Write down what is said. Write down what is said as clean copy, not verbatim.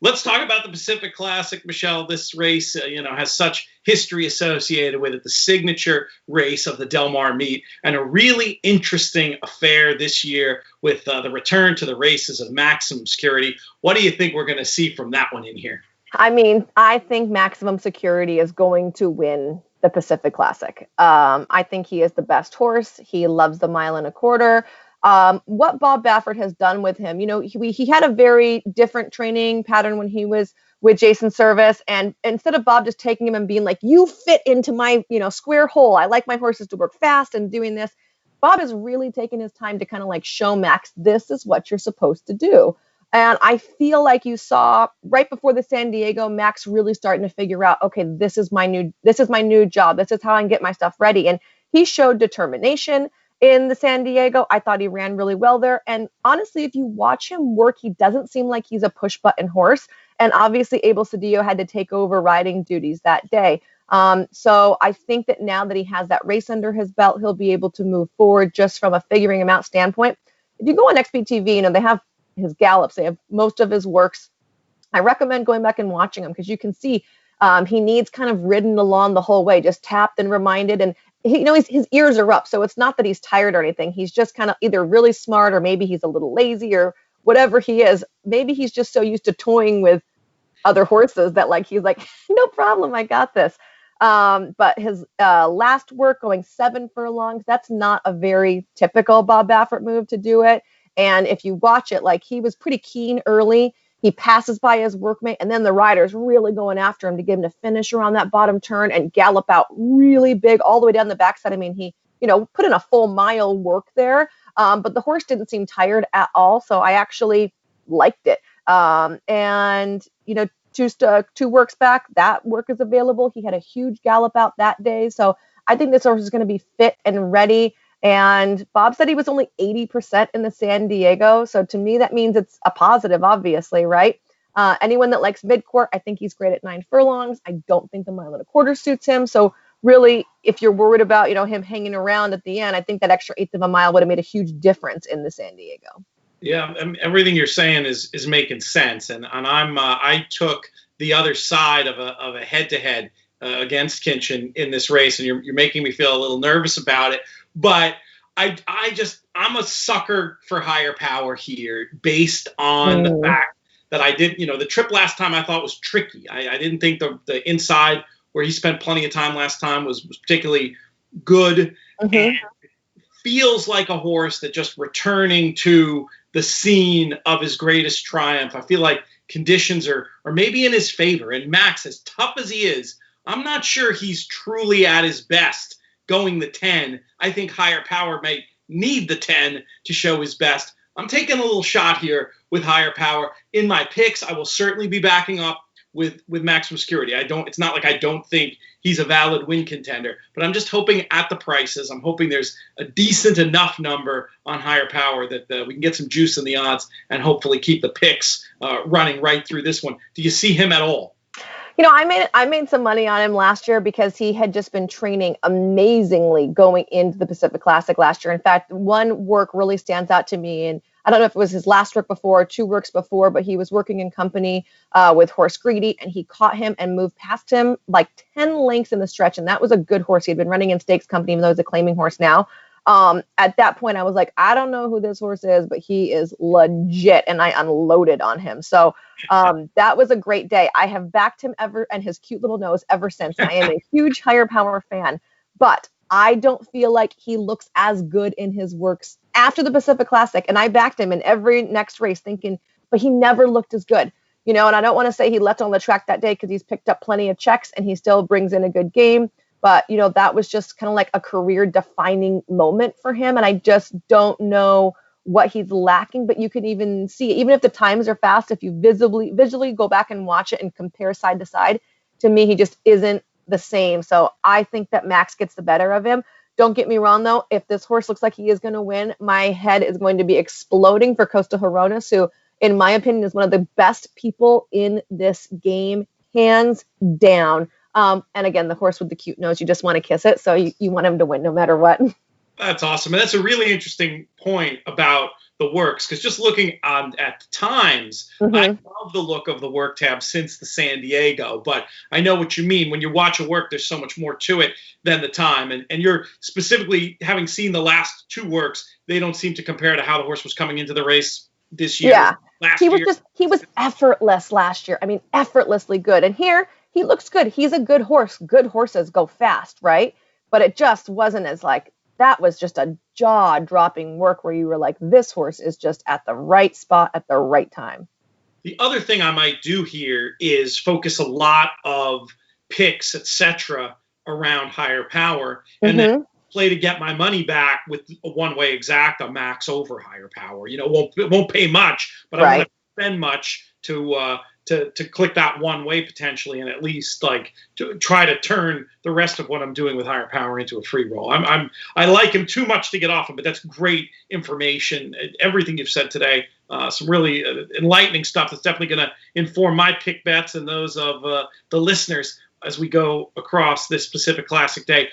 Let's talk about the Pacific Classic, Michelle. This race, has such history associated with it, the signature race of the Del Mar meet, and a really interesting affair this year with the return to the races of Maximum Security. What do you think we're going to see from that one in here? I mean, I think Maximum Security is going to win the Pacific Classic. I think he is the best horse. He loves the 1.25 miles. What Bob Baffert has done with him, he had a very different training pattern when he was with Jason Service. And instead of Bob just taking him and being like, you fit into my, square hole. I like my horses to work fast and doing this. Bob is really taking his time to kind of like show Max, this is what you're supposed to do. And I feel like you saw right before the San Diego, Max really starting to figure out, okay, this is my new job. This is how I can get my stuff ready. And he showed determination in the San Diego. I thought he ran really well there. And honestly, if you watch him work, he doesn't seem like he's a push button horse. And obviously Abel Cedillo had to take over riding duties that day. So I think that now that he has that race under his belt, he'll be able to move forward just from a figuring him out standpoint. If you go on XBTV, they have his gallops, they have most of his works. I recommend going back and watching them because you can see he needs kind of ridden along the whole way, just tapped and reminded. And his ears are up, so it's not that he's tired or anything. He's just kind of either really smart or maybe he's a little lazy or whatever he is. Maybe he's just so used to toying with other horses that he's like, no problem, I got this. But his last work going 7 furlongs, that's not a very typical Bob Baffert move to do it. And if you watch it, he was pretty keen early. He passes by his workmate, and then the rider's really going after him to get him to finish around that bottom turn and gallop out really big all the way down the backside. I mean, he, put in a full mile work there, but the horse didn't seem tired at all. So I actually liked it. And, two works back, that work is available. He had a huge gallop out that day. So I think this horse is going to be fit and ready. And Bob said he was only 80% in the San Diego. So to me, that means it's a positive, obviously, right? Anyone that likes midcourt, I think he's great at 9 furlongs. I don't think the 1.25 miles suits him. So really, if you're worried about, him hanging around at the end, I think that extra 1/8 of a mile would have made a huge difference in the San Diego. Yeah, everything you're saying is making sense. And I took the other side of a head-to-head against Kinchin in this race, and you're making me feel a little nervous about it. But I'm a sucker for higher power here based on the fact that I did, the trip last time I thought was tricky. I didn't think the inside where he spent plenty of time last time was particularly good. Mm-hmm. And feels like a horse that just returning to the scene of his greatest triumph. I feel like conditions are maybe in his favor. And Max, as tough as he is, I'm not sure he's truly at his best going the 10. I think higher power may need the 10 to show his best. I'm taking a little shot here with higher power. In my picks, I will certainly be backing up with Maximum Security. It's not like I don't think he's a valid win contender, but I'm just hoping at the prices, I'm hoping there's a decent enough number on higher power that we can get some juice in the odds and hopefully keep the picks running right through this one. Do you see him at all? I made some money on him last year because he had just been training amazingly going into the Pacific Classic last year. In fact, one work really stands out to me, and I don't know if it was his last work before or 2 works before, but he was working in company with Horse Greedy, and he caught him and moved past him like 10 lengths in the stretch, and that was a good horse. He had been running in stakes company, even though he's a claiming horse now. At that point, I was like, I don't know who this horse is, but he is legit, and I unloaded on him. So that was a great day. I have backed him and his cute little nose ever since. I am a huge higher power fan, but I don't feel like he looks as good in his works after the Pacific Classic. And I backed him in every next race thinking, but he never looked as good, and I don't want to say he left on the track that day because he's picked up plenty of checks and he still brings in a good game. But, that was just kind of like a career defining moment for him. And I just don't know what he's lacking, but you can even see, even if the times are fast, if you visually go back and watch it and compare side to side, to me, he just isn't the same. So I think that Max gets the better of him. Don't get me wrong, though. If this horse looks like he is going to win, my head is going to be exploding for Costa Horonas, who, in my opinion, is one of the best people in this game, hands down. And again, the horse with the cute nose, you just want to kiss it. So you want him to win no matter what. That's awesome. And that's a really interesting point about the works, because just looking at the times, Mm-hmm. I love the look of the work tab since the San Diego, but I know what you mean. When you watch a work, there's so much more to it than the time. And you're specifically having seen the last two works, they don't seem to compare to how the horse was coming into the race this year. Yeah, Last he was year. he was effortless last year. I mean, effortlessly good. And here he looks good. He's a good horse. Good horses go fast, right? But it just wasn't as like, that was just a jaw-dropping work where you were like, this horse is just at the right spot at the right time. The other thing I might do here is focus a lot of picks, etc., around higher power, and then play to get my money back with a one-way exacta max over higher power. You know, it won't pay much, but I won't spend much to click that one way potentially, and at least like to try to turn the rest of what I'm doing with higher power into a free roll. I like him too much to get off him, but that's great information. Everything you've said today, some really enlightening stuff that's definitely going to inform my pick bets and those of the listeners as we go across this Pacific Classic day.